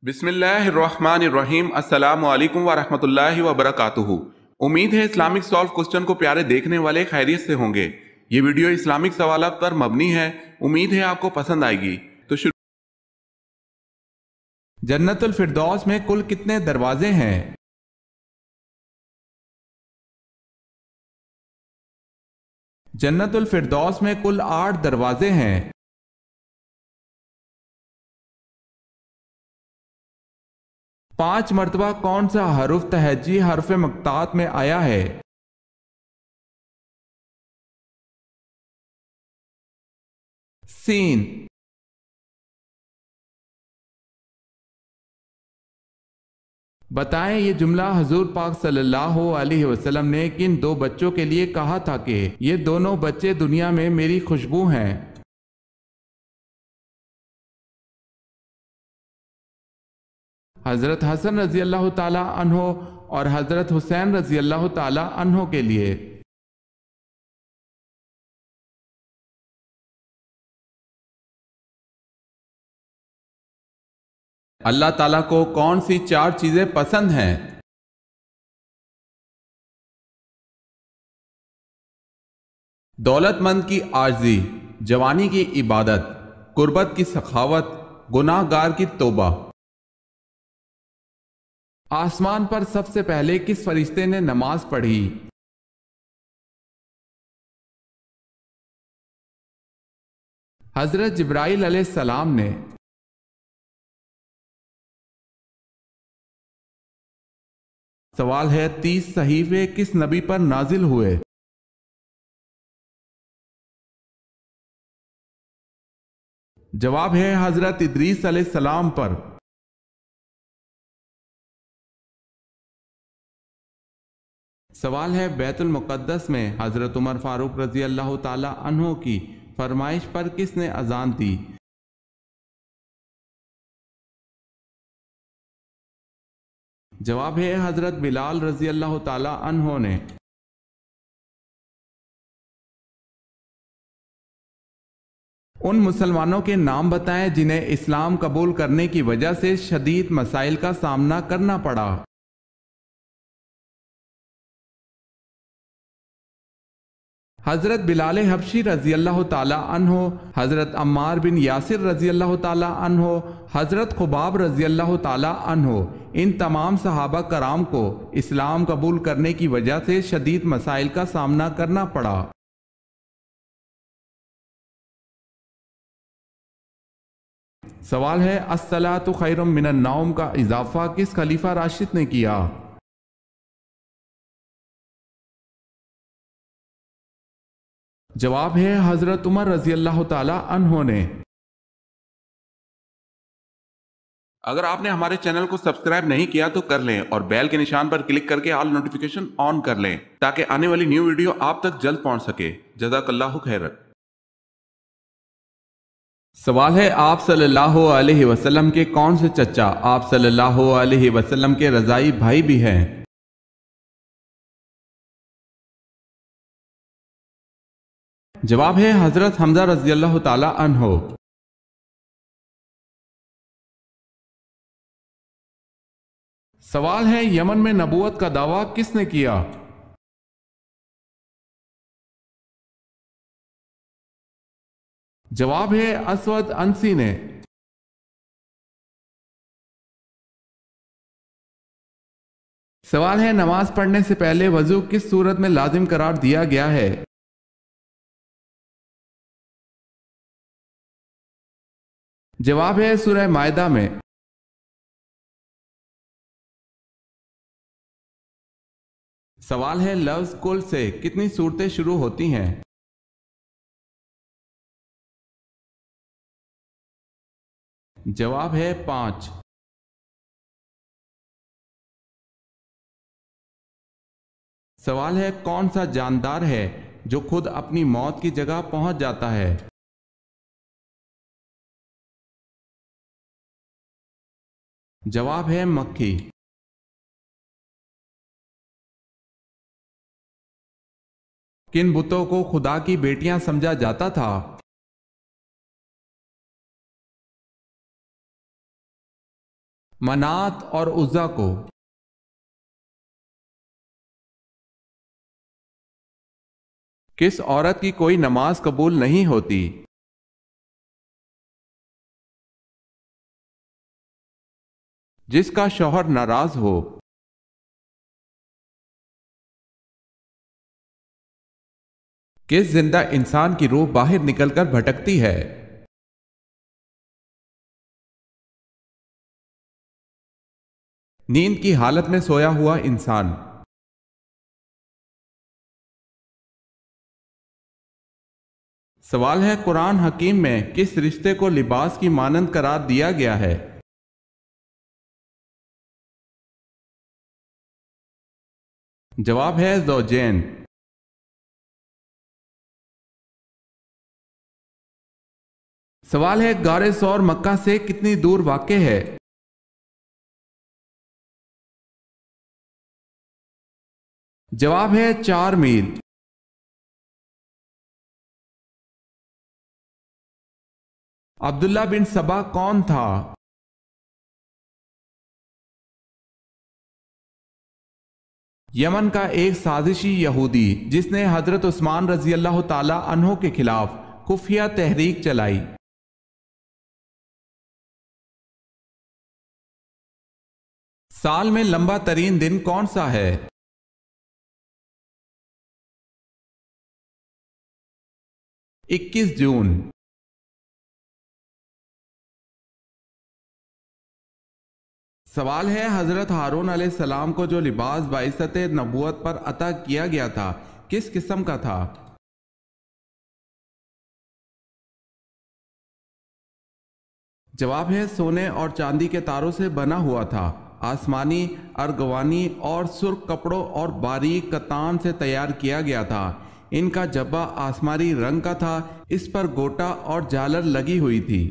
بسم اللہ الرحمن الرحیم۔ السلام علیکم ورحمۃ اللہ وبرکاتہ۔ امید ہے اسلامک سالو کوسچن کو پیارے دیکھنے والے خیریت سے ہوں گے۔ یہ ویڈیو اسلامک سوالات پر مبنی ہے، امید ہے آپ کو پسند آئے گی۔ تو شروع۔ جنت الفردوس میں کل کتنے دروازے ہیں؟ جنت الفردوس میں کل 8 دروازے ہیں۔ پانچ مرتبہ کون سا حرف تہجی حرف مقطعات میں آیا ہے؟ سین۔ بتائیں یہ جملہ حضور پاک صلی اللہ علیہ وسلم نے کن 2 بچوں کے لیے کہا تھا کہ یہ دونوں بچے دنیا میں میری خوشبو ہیں؟ حضرت حسن رضی اللہ تعالی عنہ اور حضرت حسین رضی اللہ تعالی عنہ کے لیے۔ اللہ تعالیٰ کو کون سی 4 چیزیں پسند ہیں؟ دولت مند کی عاجزی، جوانی کی عبادت، قربت کی سخاوت، گناہ گار کی توبہ۔ آسمان پر سب سے پہلے کس فرشتے نے نماز پڑھی؟ حضرت جبرائیل علیہ السلام نے۔ سوال ہے 30 صحیفے کس نبی پر نازل ہوئے؟ جواب ہے حضرت ادریس علیہ السلام پر۔ سوال ہے بیت المقدس میں حضرت عمر فاروق رضی اللہ تعالی عنہ کی فرمائش پر کس نے اذان دی؟ جواب ہے حضرت بلال رضی اللہ تعالی عنہ نے۔ ان مسلمانوں کے نام بتائیں جنہیں اسلام قبول کرنے کی وجہ سے شدید مسائل کا سامنا کرنا پڑا۔ حضرت بلال حبشی رضی اللہ تعالی عنہ، حضرت عمار بن یاسر رضی اللہ تعالی عنہ، حضرت خباب رضی اللہ تعالی عنہ، ان تمام صحابہ کرام کو اسلام قبول کرنے کی وجہ سے شدید مسائل کا سامنا کرنا پڑا۔ سوال ہے الصلاۃ خیر من النوم کا اضافہ کس خلیفہ راشد نے کیا؟ جواب ہے حضرت عمر رضی اللہ تعالی عنہ نے۔ اگر آپ نے ہمارے چینل کو سبسکرائب نہیں کیا تو کر لیں اور بیل کے نشان پر کلک کر کے آل نوٹیفیکیشن آن کر لیں تاکہ آنے والی نیو ویڈیو آپ تک جلد پہنچ سکے۔ جزاک اللہ خیرت۔ سوال ہے آپ صلی اللہ علیہ وسلم کے کون سے چچا آپ صلی اللہ علیہ وسلم کے رضائی بھائی بھی ہیں؟ جواب ہے حضرت حمزہ رضی اللہ تعالی عنہ۔ سوال ہے یمن میں نبوت کا دعویٰ کس نے کیا؟ جواب ہے اسود انسی نے۔ سوال ہے نماز پڑھنے سے پہلے وضو کس صورت میں لازم قرار دیا گیا ہے؟ جواب ہے سورہ مائدہ میں۔ سوال ہے لفظ کل سے کتنی صورتیں شروع ہوتی ہیں؟ جواب ہے 5۔ سوال ہے کون سا جاندار ہے جو خود اپنی موت کی جگہ پہنچ جاتا ہے؟ جواب ہے مکھی۔ کن بتوں کو خدا کی بیٹیاں سمجھا جاتا تھا؟ منات اور عزا کو۔ کس عورت کی کوئی نماز قبول نہیں ہوتی؟ جس کا شوہر ناراض ہو۔ کس زندہ انسان کی روح باہر نکل کر بھٹکتی ہے؟ نیند کی حالت میں سویا ہوا انسان۔ سوال ہے، قرآن حکیم میں کس رشتے کو لباس کی مانند قرار دیا گیا ہے؟ جواب ہے زوجین۔ سوال ہے، غار ثور مکہ سے کتنی دور واقع ہے؟ جواب ہے 4 میل۔ عبداللہ بن سبا کون تھا؟ یمن کا ایک سازشی یہودی جس نے حضرت عثمان رضی اللہ تعالی عنہ کے خلاف خفیہ تحریک چلائی۔ سال میں لمبا ترین دن کون سا ہے؟ 21 جون۔ سوال ہے، حضرت ہارون علیہ السلام کو جو لباس بعثت نبوت پر عطا کیا گیا تھا کس قسم کا تھا؟ جواب ہے سونے اور چاندی کے تاروں سے بنا ہوا تھا۔ آسمانی، ارغوانی اور سرخ کپڑوں اور باریک کتان سے تیار کیا گیا تھا۔ ان کا جبہ آسمانی رنگ کا تھا، اس پر گوٹا اور جالر لگی ہوئی تھی۔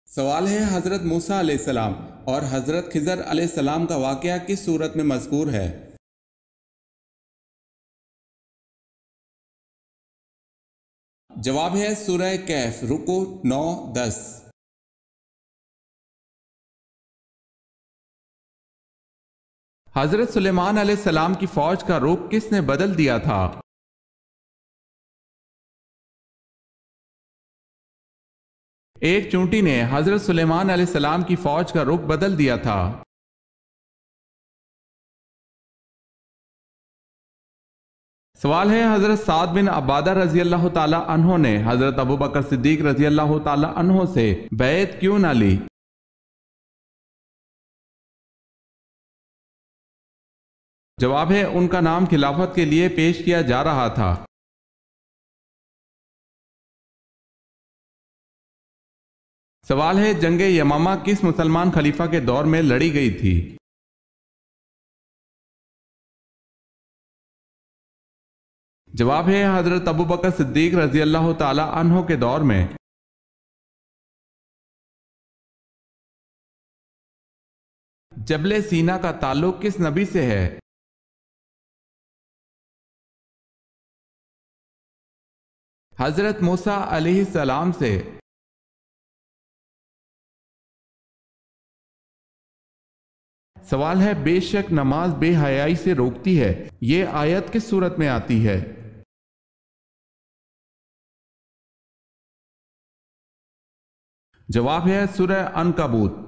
سوال ہے، حضرت موسیٰ علیہ السلام اور حضرت خضر علیہ السلام کا واقعہ کس سورت میں مذکور ہے؟ جواب ہے سورہ کہف، رکو 9-10۔ حضرت سلیمان علیہ السلام کی فوج کا رخ کس نے بدل دیا تھا؟ ایک چونٹی نے حضرت سلیمان علیہ السلام کی فوج کا رخ بدل دیا تھا۔ سوال ہے، حضرت سعد بن عبادہ رضی اللہ تعالی عنہ نے حضرت ابوبکر صدیق رضی اللہ تعالی عنہ سے بیعت کیوں نہ لی؟ جواب ہے ان کا نام خلافت کے لیے پیش کیا جا رہا تھا۔ سوال ہے، جنگ یمامہ کس مسلمان خلیفہ کے دور میں لڑی گئی تھی؟ جواب ہے حضرت ابوبکر صدیق رضی اللہ تعالی عنہ کے دور میں۔ جبل سینا کا تعلق کس نبی سے ہے؟ حضرت موسیٰ علیہ السلام سے۔ سوال ہے، بے شک نماز بے حیائی سے روکتی ہے، یہ آیت کس صورت میں آتی ہے؟ جواب ہے سورہ عنکبوت۔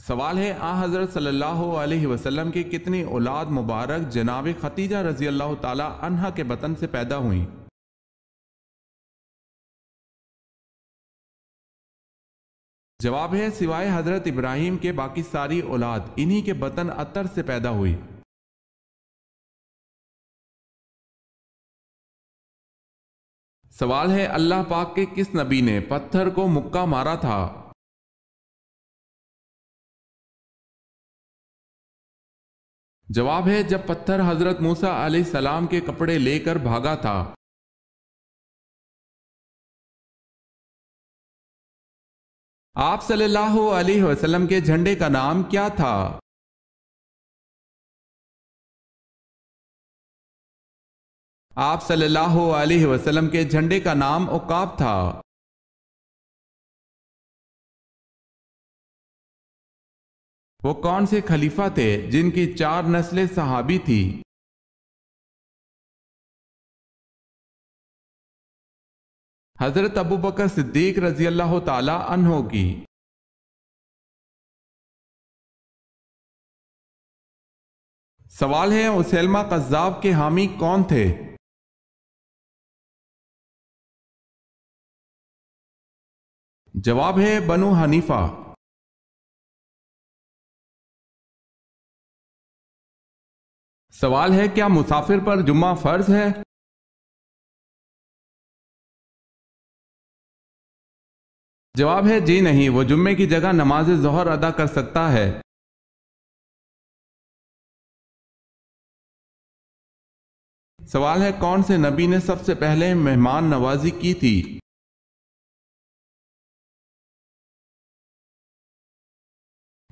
سوال ہے، حضرت صلی اللہ علیہ وسلم کی کتنی اولاد مبارک جناب ختیجہ رضی اللہ تعالی عنہا کے بطن سے پیدا ہوئیں؟ جواب ہے سوائے حضرت ابراہیم کے باقی ساری اولاد انہی کے بطن اطہر سے پیدا ہوئی۔ سوال ہے، اللہ پاک کے کس نبی نے پتھر کو مکہ مارا تھا؟ جواب ہے جب پتھر حضرت موسیٰ علیہ السلام کے کپڑے لے کر بھاگا تھا۔ آپ صلی اللہ علیہ وسلم کے جھنڈے کا نام کیا تھا؟ آپ صلی اللہ علیہ وسلم کے جھنڈے کا نام عقاب تھا۔ وہ کون سے خلیفہ تھے جن کی 4 نسلیں صحابی تھی؟ حضرت ابوبکر صدیق رضی اللہ تعالی عنہ کی۔ سوال ہے اسیلمہ قذاب کے حامی کون تھے؟ جواب ہے بنو حنیفہ۔ سوال ہے کیا مسافر پر جمعہ فرض ہے؟ جواب ہے جی نہیں، وہ جمعے کی جگہ نماز ظہر ادا کر سکتا ہے۔ سوال ہے کون سے نبی نے سب سے پہلے مہمان نوازی کی تھی؟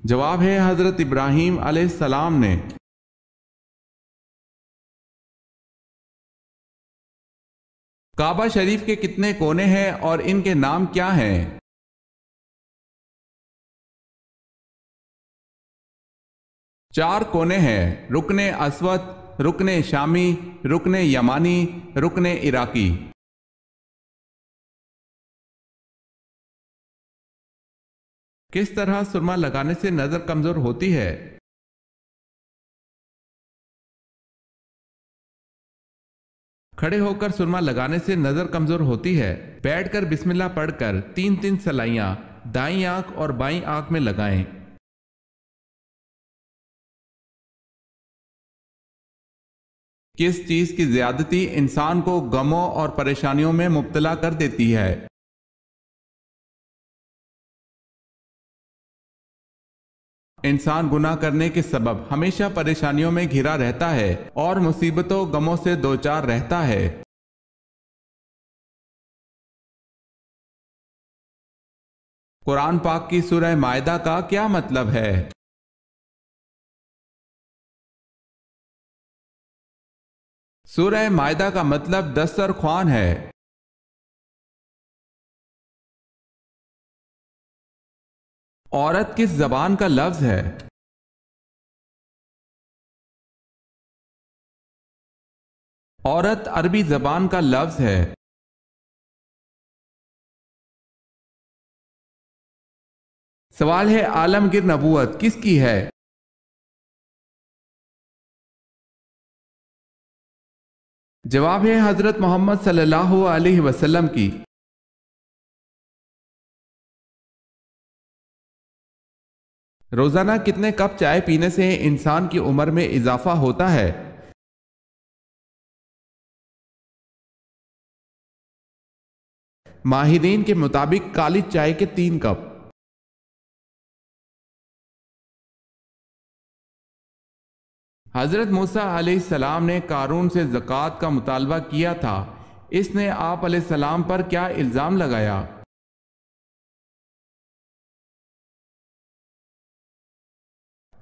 جواب ہے حضرت ابراہیم علیہ السلام نے۔ کعبہ شریف کے کتنے کونے ہیں اور ان کے نام کیا ہیں؟ 4 کونے ہیں، رکن اسود، رکن شامی، رکن یمانی، رکن عراقی۔ کس طرح سرما لگانے سے نظر کمزور ہوتی ہے؟ کھڑے ہو کر سرما لگانے سے نظر کمزور ہوتی ہے۔ بیٹھ کر بسم اللہ پڑھ کر 3 سلائیاں دائیں آنکھ اور بائیں آنکھ میں لگائیں۔ کس چیز کی زیادتی انسان کو غموں اور پریشانیوں میں مبتلا کر دیتی ہے؟ انسان گناہ کرنے کے سبب ہمیشہ پریشانیوں میں گھرا رہتا ہے اور مصیبتوں غموں سے دوچار رہتا ہے۔ قرآن پاک کی سورہ مائدہ کا کیا مطلب ہے؟ سورہ مائدہ کا مطلب دسترخوان ہے۔ عورت کس زبان کا لفظ ہے؟ عورت عربی زبان کا لفظ ہے۔ سوال ہے عالمگیر نبوت کس کی ہے؟ جواب ہے حضرت محمد صلی اللہ علیہ وسلم کی۔ روزانہ کتنے کپ چائے پینے سے انسان کی عمر میں اضافہ ہوتا ہے؟ ماہرین کے مطابق کالی چائے کے 3 کپ۔ حضرت موسیٰ علیہ السلام نے قارون سے زکوٰۃ کا مطالبہ کیا تھا، اس نے آپ علیہ السلام پر کیا الزام لگایا؟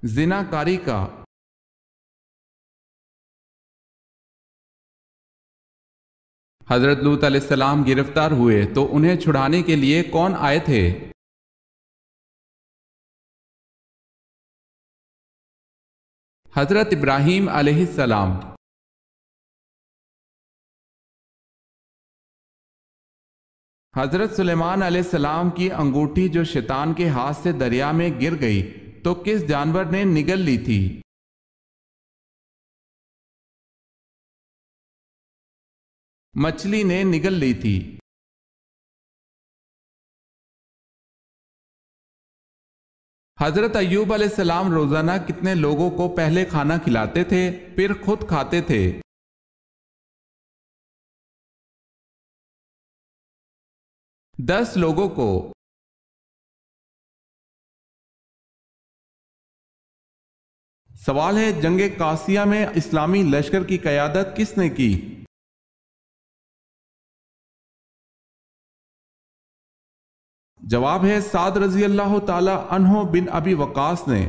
زنا کاری کا۔ حضرت لوط علیہ السلام گرفتار ہوئے تو انہیں چھڑانے کے لیے کون آئے تھے؟ حضرت ابراہیم علیہ السلام۔ حضرت سلیمان علیہ السلام کی انگوٹھی جو شیطان کے ہاتھ سے دریا میں گر گئی تو کس جانور نے نگل لی تھی؟ مچھلی نے نگل لی تھی۔ حضرت ایوب علیہ السلام روزانہ کتنے لوگوں کو پہلے کھانا کھلاتے تھے پھر خود کھاتے تھے؟ 10 لوگوں کو۔ سوال ہے جنگ قاسیہ میں اسلامی لشکر کی قیادت کس نے کی؟ جواب ہے سعد رضی اللہ تعالی عنہ بن ابی وقاص نے۔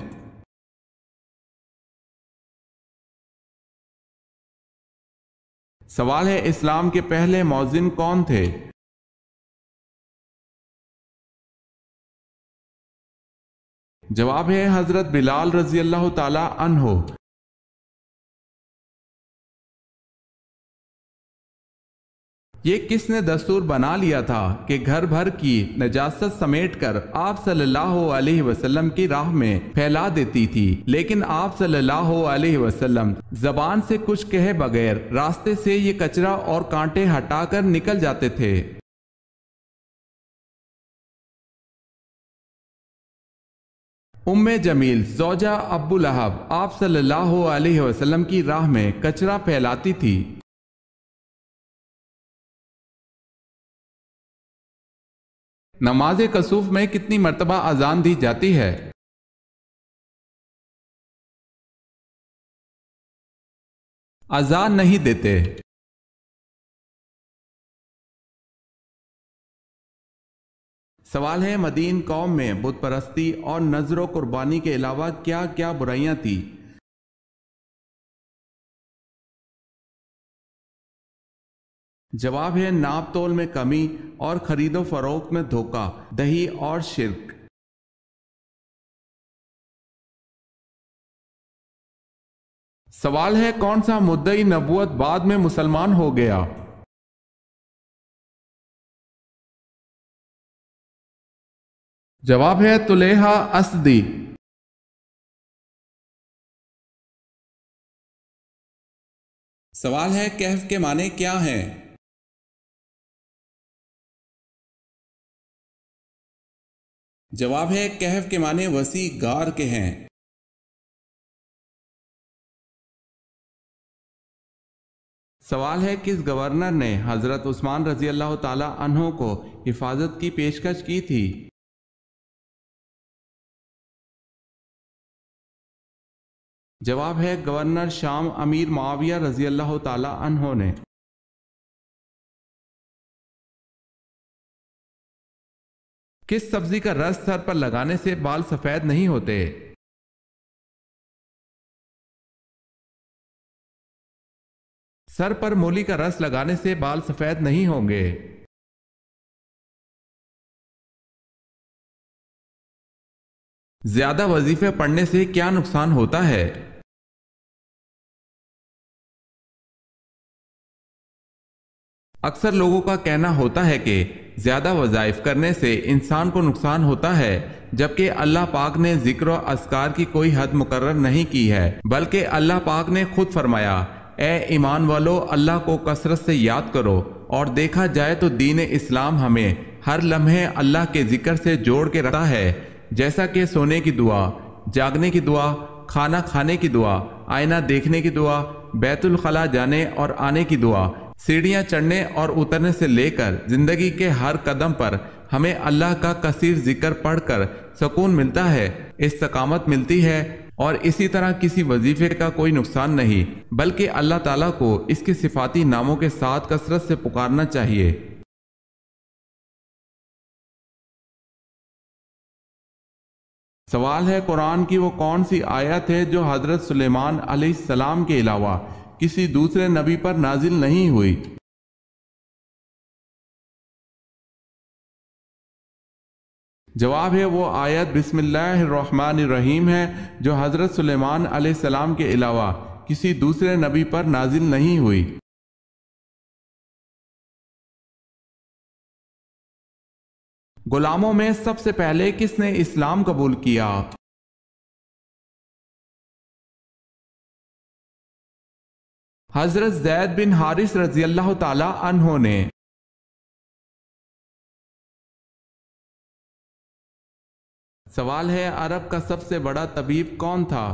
سوال ہے اسلام کے پہلے مؤذن کون تھے؟ جواب ہے حضرت بلال رضی اللہ تعالی عنہ۔ یہ کس نے دستور بنا لیا تھا کہ گھر بھر کی نجاست سمیٹ کر آپ صلی اللہ علیہ وسلم کی راہ میں پھیلا دیتی تھی، لیکن آپ صلی اللہ علیہ وسلم زبان سے کچھ کہے بغیر راستے سے یہ کچرا اور کانٹے ہٹا کر نکل جاتے تھے؟ ام جمیل زوجہ ابو لہب آپ صلی اللہ علیہ وسلم کی راہ میں کچرا پھیلاتی تھی۔ نماز کسوف میں کتنی مرتبہ اذان دی جاتی ہے؟ اذان نہیں دیتے۔ سوال ہے مدین قوم میں بت پرستی اور نذر و قربانی کے علاوہ کیا کیا برائیاں تھیں؟ جواب ہے ناپ تول میں کمی اور خرید و فروخت میں دھوکہ دہی اور شرک۔ سوال ہے کون سا مدعی نبوت بعد میں مسلمان ہو گیا؟ جواب ہے طلیحہ اسدی۔ سوال ہے کہف کے معنی کیا ہیں؟ جواب ہے کہف کے معنی وسیع غار کے ہیں۔ سوال ہے کس گورنر نے حضرت عثمان رضی اللہ تعالی عنہ کو حفاظت کی پیشکش کی تھی؟ جواب ہے گورنر شام امیر معاویہ رضی اللہ تعالی عنہ نے۔ کس سبزی کا رس سر پر لگانے سے بال سفید نہیں ہوتے؟ سر پر مولی کا رس لگانے سے بال سفید نہیں ہوں گے۔ زیادہ وظیفے پڑھنے سے کیا نقصان ہوتا ہے؟ اکثر لوگوں کا کہنا ہوتا ہے کہ زیادہ وظائف کرنے سے انسان کو نقصان ہوتا ہے، جبکہ اللہ پاک نے ذکر و اذکار کی کوئی حد مقرر نہیں کی ہے، بلکہ اللہ پاک نے خود فرمایا اے ایمان والو اللہ کو کثرت سے یاد کرو، اور دیکھا جائے تو دین اسلام ہمیں ہر لمحے اللہ کے ذکر سے جوڑ کے رکھتا ہے، جیسا کہ سونے کی دعا، جاگنے کی دعا، کھانا کھانے کی دعا، آئینہ دیکھنے کی دعا، بیت الخلاء جانے اور آنے کی دعا، سیڑھیاں چڑھنے اور اترنے سے لے کر زندگی کے ہر قدم پر ہمیں اللہ کا کثیر ذکر پڑھ کر سکون ملتا ہے، استقامت ملتی ہے، اور اسی طرح کسی وظیفے کا کوئی نقصان نہیں، بلکہ اللہ تعالیٰ کو اس کے صفاتی ناموں کے ساتھ کثرت سے پکارنا چاہیے۔ سوال ہے قرآن کی وہ کون سی آیت ہے جو حضرت سلیمان علیہ السلام کے علاوہ کسی دوسرے نبی پر نازل نہیں ہوئی؟ جواب ہے وہ آیت بسم اللہ الرحمن الرحیم ہے جو حضرت سلیمان علیہ السلام کے علاوہ کسی دوسرے نبی پر نازل نہیں ہوئی۔ غلاموں میں سب سے پہلے کس نے اسلام قبول کیا؟ حضرت زید بن حارث رضی اللہ تعالی عنہ نے۔ سوال ہے عرب کا سب سے بڑا طبیب کون تھا؟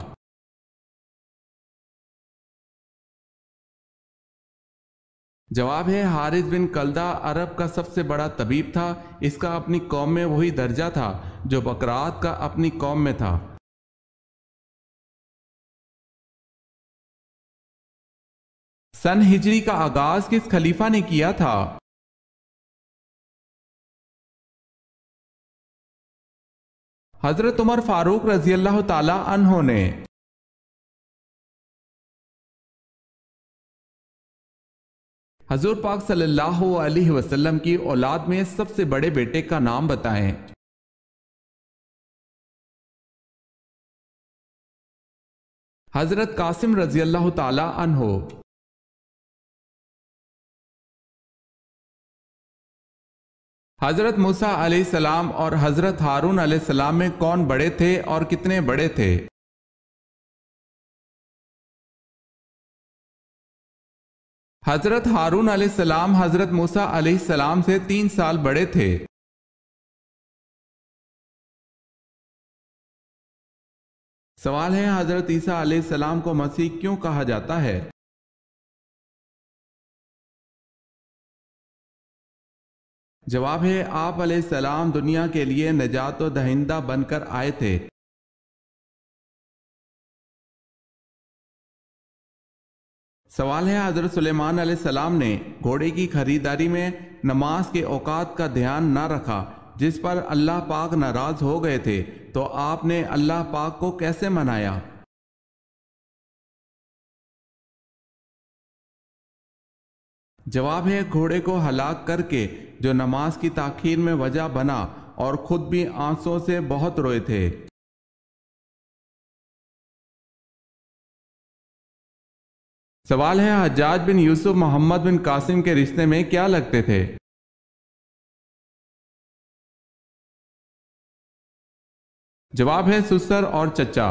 جواب ہے حارث بن کلدہ عرب کا سب سے بڑا طبیب تھا، اس کا اپنی قوم میں وہی درجہ تھا جو بکرات کا اپنی قوم میں تھا۔ سن ہجری کا آغاز کس خلیفہ نے کیا تھا؟ حضرت عمر فاروق رضی اللہ تعالی عنہ نے۔ حضور پاک صلی اللہ علیہ وسلم کی اولاد میں سب سے بڑے بیٹے کا نام بتائیں۔ حضرت قاسم رضی اللہ تعالی عنہ۔ حضرت موسیٰ علیہ السلام اور حضرت ہارون علیہ السلام میں کون بڑے تھے اور کتنے بڑے تھے؟ حضرت ہارون علیہ السلام حضرت موسیٰ علیہ السلام سے 3 سال بڑے تھے۔ سوال ہے، حضرت عیسیٰ علیہ السلام کو مسیح کیوں کہا جاتا ہے؟ جواب ہے، آپ علیہ السلام دنیا کے لیے نجات و دہندہ بن کر آئے تھے۔ سوال ہے، حضرت سلیمان علیہ السلام نے گھوڑے کی خریداری میں نماز کے اوقات کا دھیان نہ رکھا، جس پر اللہ پاک ناراض ہو گئے تھے، تو آپ نے اللہ پاک کو کیسے منایا؟ جواب ہے، گھوڑے کو ہلاک کر کے جو نماز کی تاخیر میں وجہ بنا اور خود بھی آنسوں سے بہت روئے تھے۔ سوال ہے، حجاج بن یوسف محمد بن قاسم کے رشتے میں کیا لگتے تھے؟ جواب ہے، سسر اور چچا۔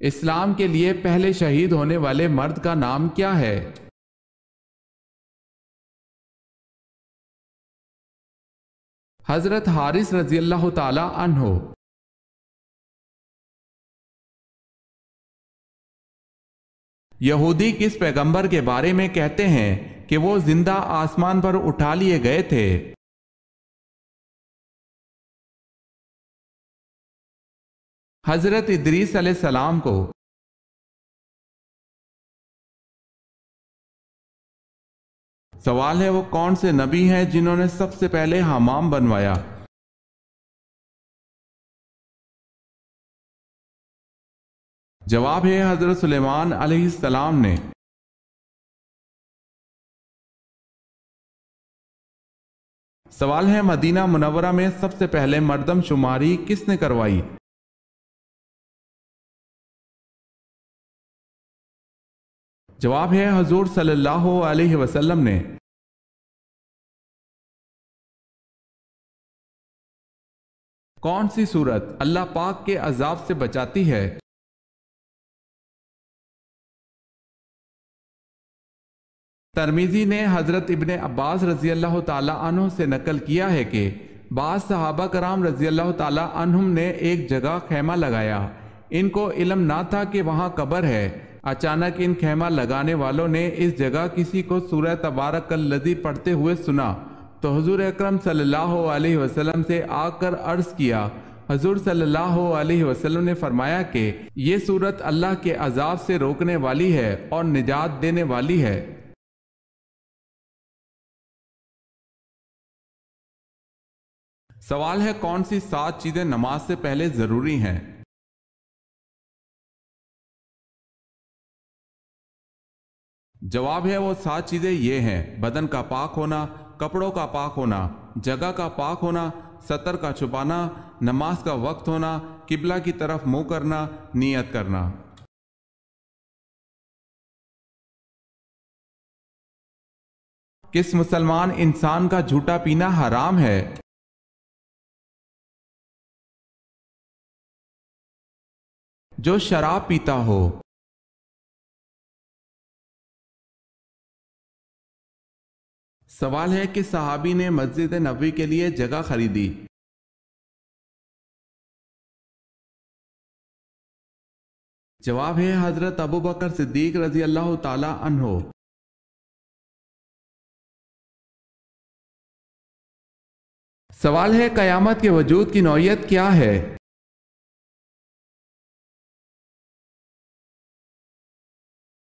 اسلام کے لیے پہلے شہید ہونے والے مرد کا نام کیا ہے؟ حضرت حارث رضی اللہ تعالی عنہ۔ یہودی کس پیغمبر کے بارے میں کہتے ہیں کہ وہ زندہ آسمان پر اٹھا لیے گئے تھے؟ حضرت ادریس علیہ السلام کو۔ سوال ہے، وہ کون سے نبی ہیں جنہوں نے سب سے پہلے حمام بنوایا؟ جواب ہے، حضرت سلیمان علیہ السلام نے۔ سوال ہے، مدینہ منورہ میں سب سے پہلے مردم شماری کس نے کروائی؟ جواب ہے، حضور صلی اللہ علیہ وسلم نے۔ کون سی سورت اللہ پاک کے عذاب سے بچاتی ہے؟ ترمذی نے حضرت ابن عباس رضی اللہ تعالی عنہ سے نقل کیا ہے کہ بعض صحابہ کرام رضی اللہ تعالی عنہم نے ایک جگہ خیمہ لگایا۔ ان کو علم نہ تھا کہ وہاں قبر ہے۔ اچانک ان خیمہ لگانے والوں نے اس جگہ کسی کو سورہ تبارک الذی پڑھتے ہوئے سنا، تو حضور اکرم صلی اللہ علیہ وسلم سے آ کر عرض کیا۔ حضور صلی اللہ علیہ وسلم نے فرمایا کہ یہ سورت اللہ کے عذاب سے روکنے والی ہے اور نجات دینے والی ہے۔ سوال ہے، کون سی 7 چیزیں نماز سے پہلے ضروری ہیں؟ جواب ہے، وہ 7 چیزیں یہ ہیں: بدن کا پاک ہونا، کپڑوں کا پاک ہونا، جگہ کا پاک ہونا، سطر کا چھپانا، نماز کا وقت ہونا، قبلہ کی طرف منہ کرنا، نیت کرنا۔ کس مسلمان انسان کا جھوٹا پینا حرام ہے؟ جو شراب پیتا ہو۔ سوال ہے کہ صحابی نے مسجد نبوی کے لیے جگہ خریدی۔ جواب ہے، حضرت ابوبکر صدیق رضی اللہ تعالی عنہ۔ سوال ہے، قیامت کے وجود کی نوعیت کیا ہے؟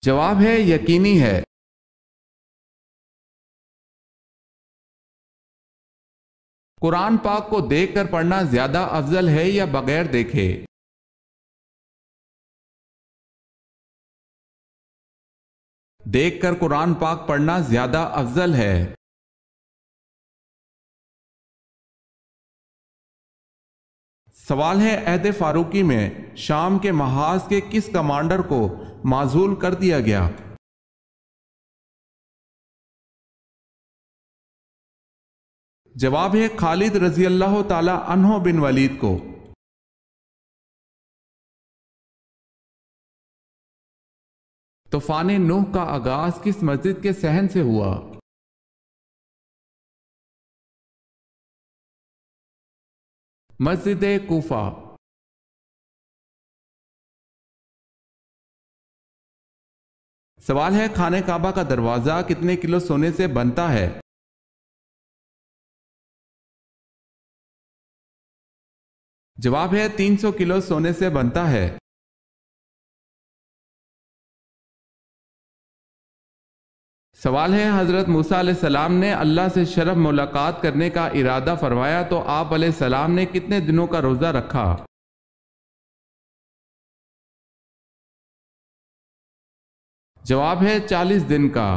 جواب ہے، یقینی ہے۔ قرآن پاک کو دیکھ کر پڑھنا زیادہ افضل ہے یا بغیر دیکھے؟ دیکھ کر قرآن پاک پڑھنا زیادہ افضل ہے۔ سوال ہے عہد فاروقی میں شام کے محاذ کے کس کمانڈر کو معزول کر دیا گیا؟ جواب ہے خالد رضی اللہ تعالی عنہ بن ولید کو۔ طوفان نوح کا آغاز کس مسجد کے صحن سے ہوا؟ مسجد کوفہ۔ سوال ہے خانہ کعبہ کا دروازہ کتنے کلو سونے سے بنتا ہے؟ جواب ہے 300 کلو سونے سے بنتا ہے۔ سوال ہے حضرت موسیٰ علیہ السلام نے اللہ سے شرف ملاقات کرنے کا ارادہ فرمایا تو آپ علیہ السلام نے کتنے دنوں کا روزہ رکھا؟ جواب ہے 40 دن کا۔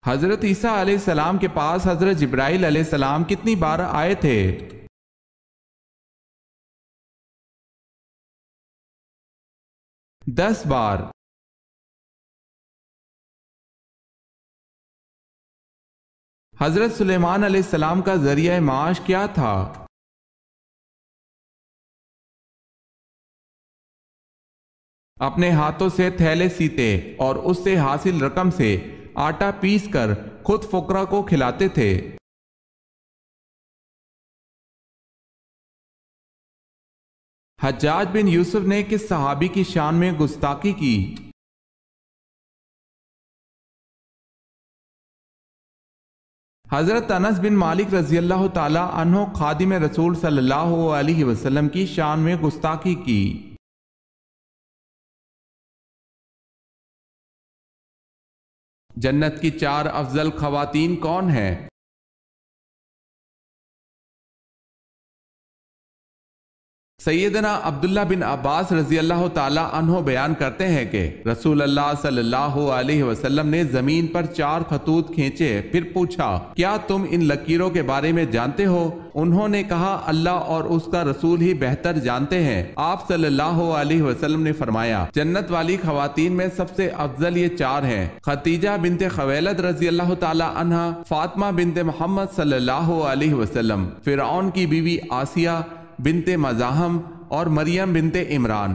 حضرت عیسیٰ علیہ السلام کے پاس حضرت جبرائیل علیہ السلام کتنی بار آئے تھے؟ دس بار۔ حضرت سلیمان علیہ السلام کا ذریعہ معاش کیا تھا؟ اپنے ہاتھوں سے تھیلے سیتے اور اس سے حاصل رقم سے آٹا پیس کر خود فقراء کو کھلاتے تھے۔ حجاج بن یوسف نے کس صحابی کی شان میں گستاخی کی؟ حضرت انس بن مالک رضی اللہ تعالی عنہ خادم رسول صلی اللہ علیہ وسلم کی شان میں گستاخی کی۔ جنت کی 4 افضل خواتین کون ہیں؟ سیدنا عبداللہ بن عباس رضی اللہ تعالی عنہ بیان کرتے ہیں کہ رسول اللہ صلی اللہ علیہ وسلم نے زمین پر 4 خطوط کھینچے، پھر پوچھا کیا تم ان لکیروں کے بارے میں جانتے ہو؟ انہوں نے کہا اللہ اور اس کا رسول ہی بہتر جانتے ہیں۔ آپ صلی اللہ علیہ وسلم نے فرمایا جنت والی خواتین میں سب سے افضل یہ 4 ہیں: خدیجہ بنت خویلد رضی اللہ تعالی عنہ، فاطمہ بنت محمد صلی اللہ علیہ وسلم، فرعون کی بیوی آسیہ بنت مزاحم اور مریم بنت عمران۔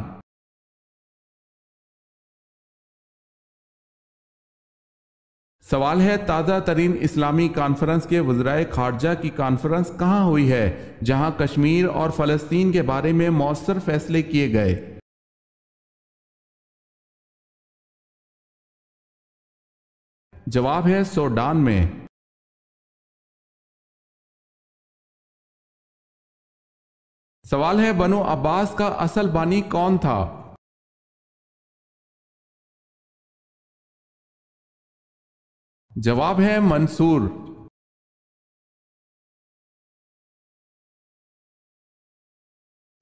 سوال ہے تازہ ترین اسلامی کانفرنس کے وزرائے خارجہ کی کانفرنس کہاں ہوئی ہے جہاں کشمیر اور فلسطین کے بارے میں مؤثر فیصلے کیے گئے؟ جواب ہے سوڈان میں۔ سوال ہے بنو عباس کا اصل بانی کون تھا؟ جواب ہے منصور۔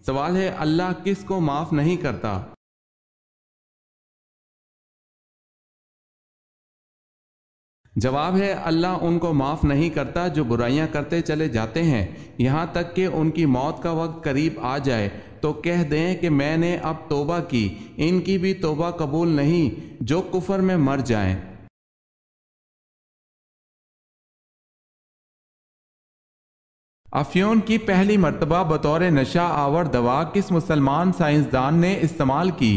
سوال ہے اللہ کس کو معاف نہیں کرتا؟ جواب ہے اللہ ان کو معاف نہیں کرتا جو برائیاں کرتے چلے جاتے ہیں یہاں تک کہ ان کی موت کا وقت قریب آ جائے تو کہہ دیں کہ میں نے اب توبہ کی، ان کی بھی توبہ قبول نہیں جو کفر میں مر جائیں۔ افیون کی پہلی مرتبہ بطور نشہ آور دوا کس مسلمان سائنسدان نے استعمال کی؟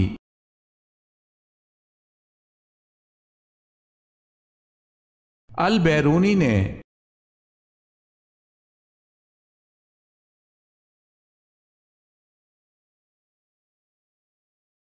البیرونی نے۔